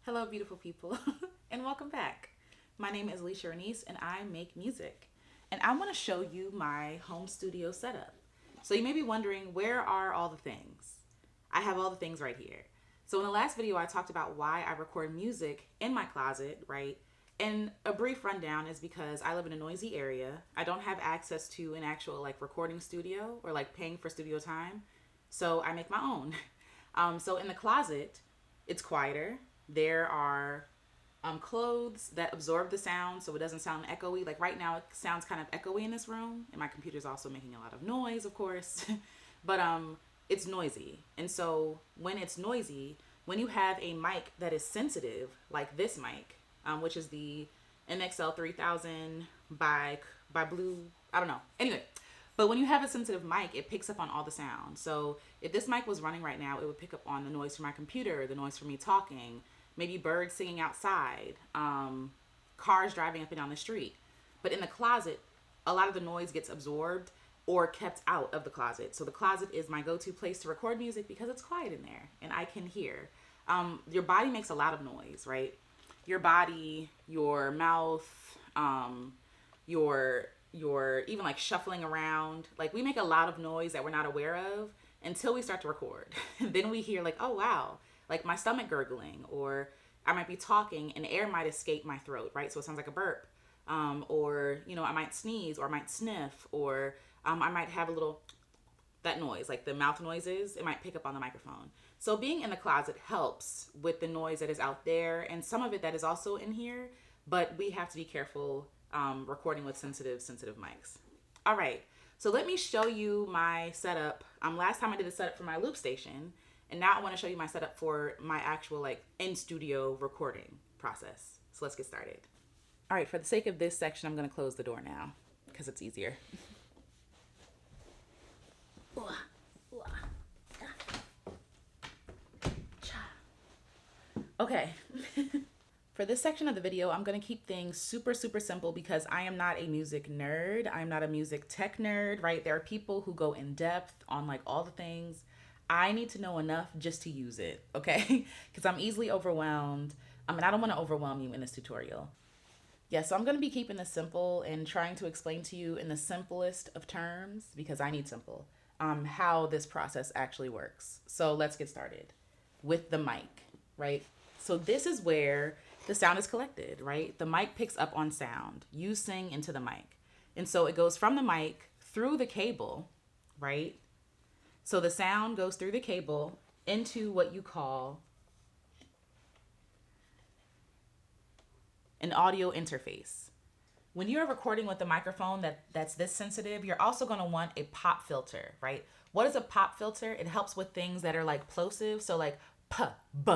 Hello, beautiful people, and welcome back. My name is Aleciarenece, and I make music. And I want to show you my home studio setup. So you may be wondering, where are all the things? I have all the things right here. So in the last video, I talked about why I record music in my closet, right? And a brief rundown is because I live in a noisy area. I don't have access to an actual recording studio or paying for studio time. So I make my own. So in the closet, it's quieter. There are clothes that absorb the sound so it doesn't sound echoey. Like right now, it sounds kind of echoey in this room, and my computer's also making a lot of noise, of course. But it's noisy. And so when it's noisy, when you have a mic that is sensitive, like this mic, which is the MXL 3000 by Blue, I don't know. Anyway, but when you have a sensitive mic, it picks up on all the sound. So if this mic was running right now, it would pick up on the noise from my computer, the noise from me talking, maybe birds singing outside, cars driving up and down the street. But in the closet, a lot of the noise gets absorbed or kept out of the closet. So the closet is my go-to place to record music because it's quiet in there and I can hear. Your body makes a lot of noise, right? Your body, your mouth, your even shuffling around. Like we make a lot of noise that we're not aware of until we start to record. Then we hear oh wow, like my stomach gurgling, or I might be talking and air might escape my throat, right? So it sounds like a burp. Or, I might sneeze or I might sniff, or I might have a little, that noise, like the mouth noises, it might pick up on the microphone. So being in the closet helps with the noise that is out there and some of it that is also in here, but we have to be careful recording with sensitive mics. All right, so let me show you my setup. Last time I did the setup for my loop station, and now I want to show you my setup for my actual in-studio recording process. So let's get started. All right, for the sake of this section, I'm going to close the door now because it's easier. Okay. For this section of the video, I'm going to keep things super simple because I am not a music nerd. I'm not a music tech nerd, right? There are people who go in depth on all the things. I need to know enough just to use it, okay? Because I'm easily overwhelmed. And I don't want to overwhelm you in this tutorial. Yeah, so I'm going to be keeping this simple and trying to explain to you in the simplest of terms, because I need simple, how this process actually works. So let's get started with the mic, right? So this is where the sound is collected, right? The mic picks up on sound. You sing into the mic. And so it goes from the mic through the cable, right? So the sound goes through the cable into what you call an audio interface. When you're recording with a microphone that's this sensitive, you're also going to want a pop filter, right? What is a pop filter? It helps with things that are plosive, so p, b.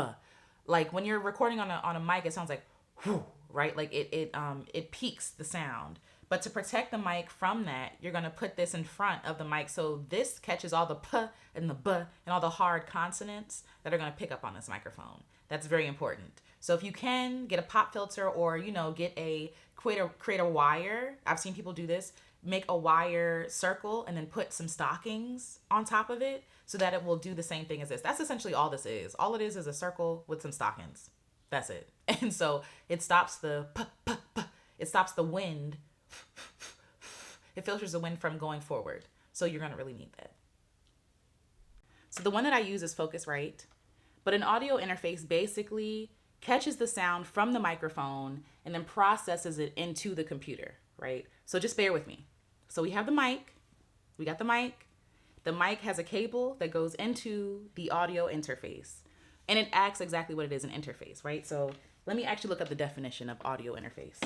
When you're recording on a mic, it sounds like whoo, right? It peaks the sound. But to protect the mic from that, you're going to put this in front of the mic so this catches all the p and the b and all the hard consonants that are going to pick up on this microphone. That's very important. So if you can get a pop filter or, create a wire. I've seen people do this. Make a wire circle and then put some stockings on top of it so that it will do the same thing as this. That's essentially all this is. All it is a circle with some stockings. That's it. And so it stops the p, p, p. It stops the wind. It filters the wind from going forward. So you're going to really need that. So the one that I use is Focusrite. But an audio interface basically catches the sound from the microphone and then processes it into the computer, right? So just bear with me. So we have the mic. We got the mic. The mic has a cable that goes into the audio interface. And it acts exactly what it is, an interface, right? So let me actually look up the definition of audio interface.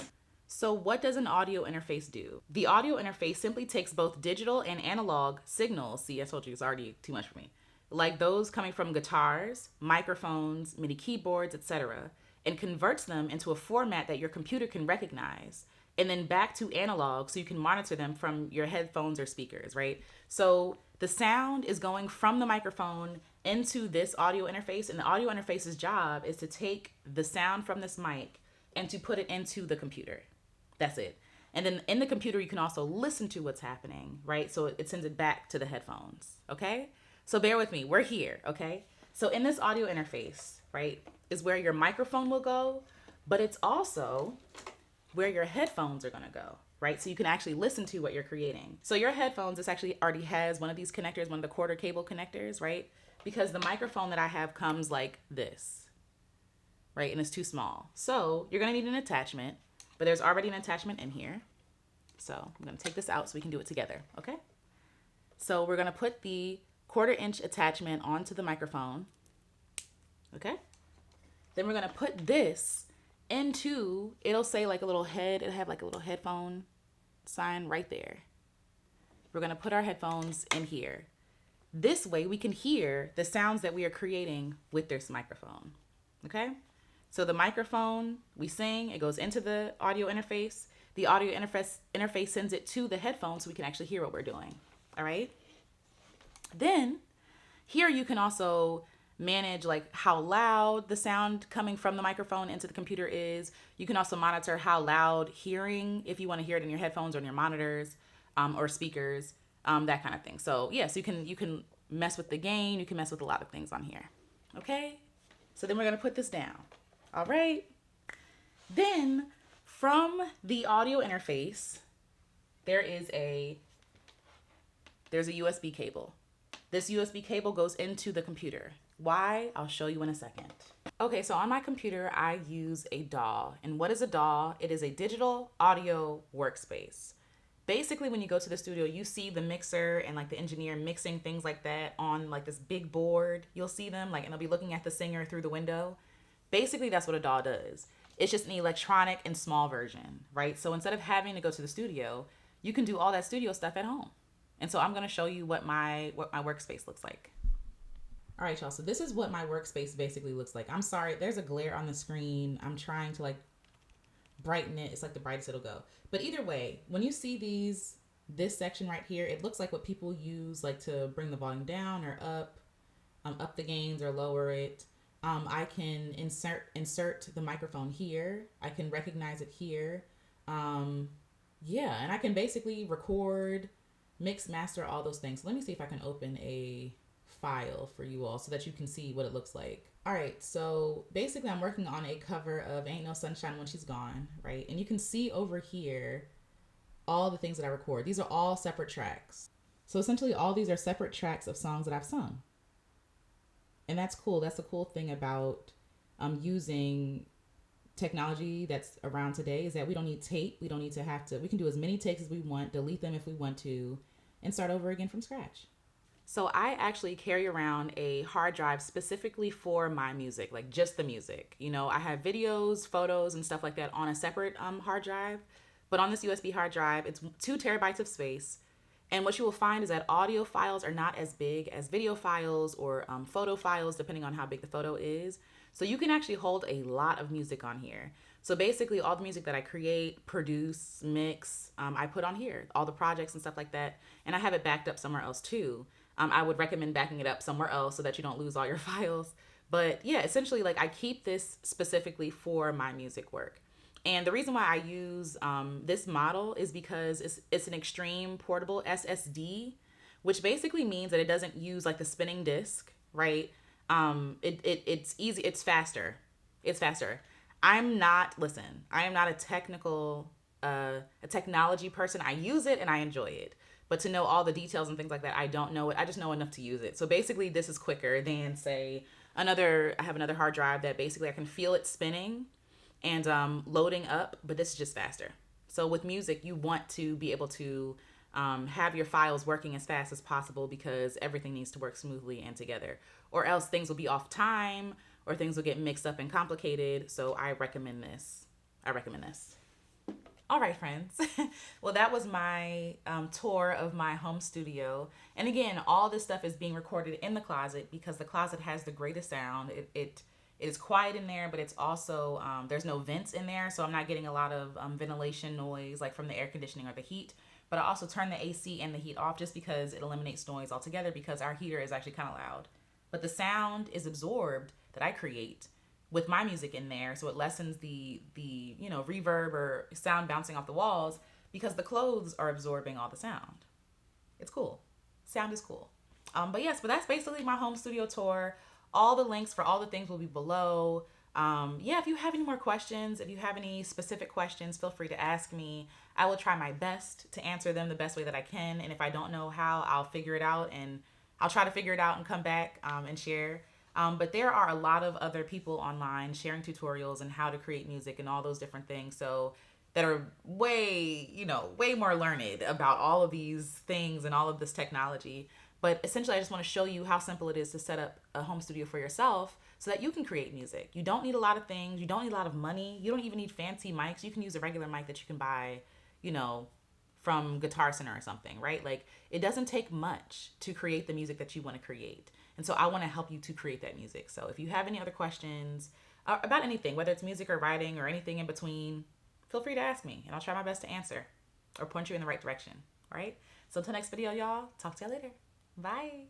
So what does an audio interface do? The audio interface simply takes both digital and analog signals. See, I told you it's already too much for me. Like those coming from guitars, microphones, MIDI keyboards, etc., and converts them into a format that your computer can recognize, and then back to analog so you can monitor them from your headphones or speakers, right? So the sound is going from the microphone into this audio interface, and the audio interface's job is to take the sound from this mic and to put it into the computer. That's it. And then in the computer, you can also listen to what's happening, right? So it sends it back to the headphones, okay? So bear with me, we're here, okay? So in this audio interface, right, is where your microphone will go, but it's also where your headphones are gonna go, right? So you can actually listen to what you're creating. So your headphones, this actually already has one of these connectors, one of the quarter cable connectors, right? Because the microphone that I have comes like this, right? And it's too small. So you're gonna need an attachment, but there's already an attachment in here. So I'm gonna take this out so we can do it together, okay? So we're gonna put the 1/4-inch attachment onto the microphone, okay? Then we're gonna put this into, it'll say like a little head, it'll have like a little headphone sign right there. We're gonna put our headphones in here. This way we can hear the sounds that we are creating with this microphone, okay? So the microphone, we sing, it goes into the audio interface. The audio interface sends it to the headphones so we can actually hear what we're doing, all right? Then here you can also manage like how loud the sound coming from the microphone into the computer is. You can also monitor how loud hearing, if you want to hear it in your headphones or in your monitors or speakers, that kind of thing. So yes, you can mess with the gain. You can mess with a lot of things on here. Okay. So then we're going to put this down. All right. Then from the audio interface, there's a USB cable. This USB cable goes into the computer. Why? I'll show you in a second. Okay, so on my computer, I use a DAW. And what is a DAW? It is a digital audio workspace. Basically, when you go to the studio, you see the mixer and like the engineer mixing things like that on like this big board. You'll see them like, and they'll be looking at the singer through the window. Basically, that's what a DAW does. It's just an electronic and small version, right? So instead of having to go to the studio, you can do all that studio stuff at home. And so I'm going to show you what my workspace looks like. All right, y'all. So this is what my workspace basically looks like. I'm sorry, there's a glare on the screen. I'm trying to like brighten it. It's like the brightest it'll go. But either way, when you see this section right here, it looks like what people use like to bring the volume down or up the gains or lower it. I can insert the microphone here. I can recognize it here. Yeah, and I can basically record, mix, master, all those things. So let me see if I can open a file for you all so that you can see what it looks like. All right, so basically I'm working on a cover of Ain't No Sunshine When She's Gone, right? And you can see over here all the things that I record. These are all separate tracks. So essentially all these are separate tracks of songs that I've sung. And that's cool. That's the cool thing about using technology that's around today, is that we don't need tape. We don't need to we can do as many takes as we want, delete them if we want to, and start over again from scratch. So I actually carry around a hard drive specifically for my music, like just the music. You know, I have videos, photos, and stuff like that on a separate hard drive. But on this USB hard drive, it's 2 terabytes of space. And what you will find is that audio files are not as big as video files or photo files, depending on how big the photo is. So you can actually hold a lot of music on here. So basically all the music that I create, produce, mix, I put on here, all the projects and stuff like that. And I have it backed up somewhere else too. I would recommend backing it up somewhere else so that you don't lose all your files. But yeah, essentially like I keep this specifically for my music work. And the reason why I use this model is because it's an extreme portable SSD, which basically means that it doesn't use like the spinning disk, right? It's easy. It's faster. It's faster. I am not a technology person. I use it and I enjoy it. But to know all the details and things like that, I don't know it. I just know enough to use it. So basically this is quicker than say I have another hard drive that basically I can feel it spinning and loading up, but this is just faster. So with music, you want to be able to have your files working as fast as possible because everything needs to work smoothly and together, or else things will be off time or things will get mixed up and complicated. So I recommend this. All right, friends. Well, that was my tour of my home studio. And again, all this stuff is being recorded in the closet because the closet has the greatest sound. It is quiet in there, but it's also, there's no vents in there. So I'm not getting a lot of ventilation noise like from the air conditioning or the heat. But I also turn the AC and the heat off just because it eliminates noise altogether because our heater is actually kind of loud. But the sound is absorbed that I create with my music in there, so it lessens the reverb or sound bouncing off the walls because the clothes are absorbing all the sound. It's cool. Sound is cool. But that's basically my home studio tour. All the links for all the things will be below. Yeah, if you have any more questions, if you have any specific questions, feel free to ask me. I will try my best to answer them the best way that I can. And if I don't know how, I'll figure it out and I'll try to figure it out and come back and share. But there are a lot of other people online sharing tutorials and how to create music and all those different things. So that are way, way more learned about all of these things and all of this technology. But essentially, I just want to show you how simple it is to set up a home studio for yourself so that you can create music. You don't need a lot of things. You don't need a lot of money. You don't even need fancy mics. You can use a regular mic that you can buy, you know, from Guitar Center or something, right? Like, it doesn't take much to create the music that you want to create. And so I want to help you to create that music. So if you have any other questions about anything, whether it's music or writing or anything in between, feel free to ask me and I'll try my best to answer or point you in the right direction. All right. So until next video, y'all, talk to y'all later. Bye.